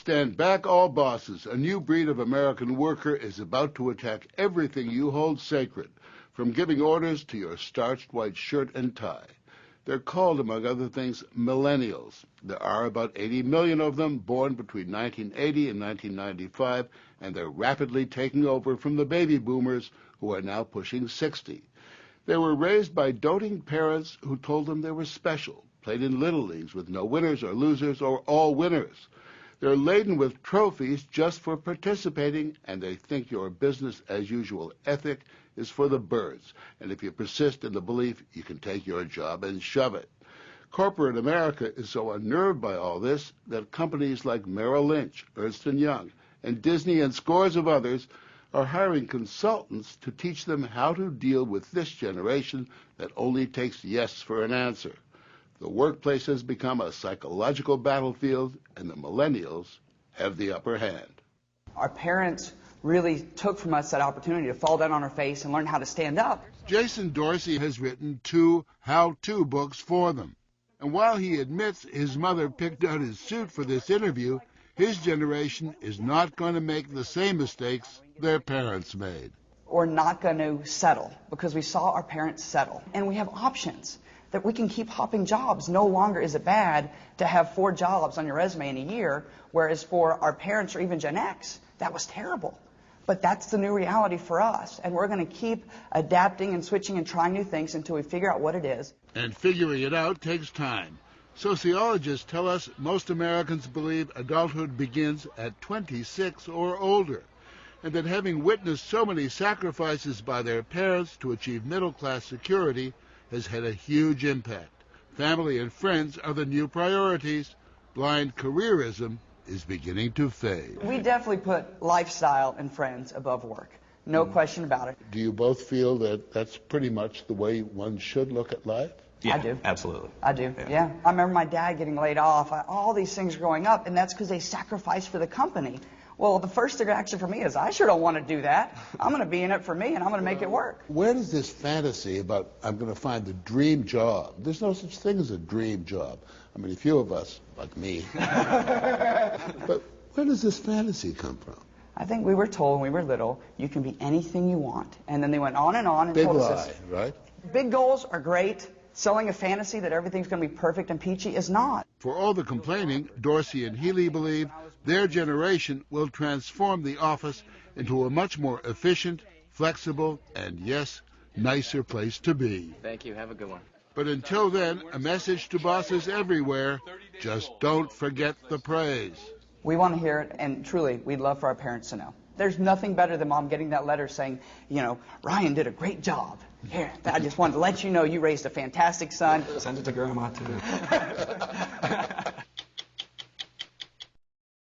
Stand back, all bosses. A new breed of American worker is about to attack everything you hold sacred, from giving orders to your starched white shirt and tie. They're called, among other things, millennials. There are about 80 million of them born between 1980 and 1995, and they're rapidly taking over from the baby boomers, who are now pushing 60. They were raised by doting parents who told them they were special, played in little leagues with no winners or losers or all winners. They're laden with trophies just for participating, and they think your business-as-usual ethic is for the birds. And if you persist in the belief, you can take your job and shove it. Corporate America is so unnerved by all this that companies like Merrill Lynch, Ernst & Young, and Disney and scores of others are hiring consultants to teach them how to deal with this generation that only takes yes for an answer. The workplace has become a psychological battlefield, and the millennials have the upper hand. Our parents really took from us that opportunity to fall down on our face and learn how to stand up. Jason Dorsey has written 2 how-to books for them. And while he admits his mother picked out his suit for this interview, his generation is not going to make the same mistakes their parents made. We're not going to settle because we saw our parents settle. And we have options that we can keep hopping jobs. No longer is it bad to have 4 jobs on your resume in a year, whereas for our parents or even Gen X, that was terrible. But that's the new reality for us, and we're going to keep adapting and switching and trying new things until we figure out what it is. And figuring it out takes time. Sociologists tell us most Americans believe adulthood begins at 26 or older, and that having witnessed so many sacrifices by their parents to achieve middle-class security has had a huge impact. Family and friends are the new priorities. Blind careerism is beginning to fade. We definitely put lifestyle and friends above work. No question about it. Do you both feel that that's pretty much the way one should look at life? Yeah, I do. Absolutely. I do, yeah. I remember my dad getting laid off. All these things growing up, and that's because they sacrificed for the company. Well, the first reaction for me is, I sure don't want to do that. I'm going to be in it for me, and I'm going to make it work. Where does this fantasy about I'm going to find the dream job? There's no such thing as a dream job. I mean, a few of us, like me. But where does this fantasy come from? I think we were told when we were little, you can be anything you want. And then they went on and Big told lie, us this. right? Big goals are great. Selling a fantasy that everything's going to be perfect and peachy is not. For all the complaining, Dorsey and Healy believe their generation will transform the office into a much more efficient, flexible, and yes, nicer place to be. Thank you. Have a good one. But until then, a message to bosses everywhere: just don't forget the praise. We want to hear it, and truly, we'd love for our parents to know. There's nothing better than Mom getting that letter saying, you know, Ryan did a great job. Here, I just wanted to let you know you raised a fantastic son. Send it to Grandma, too.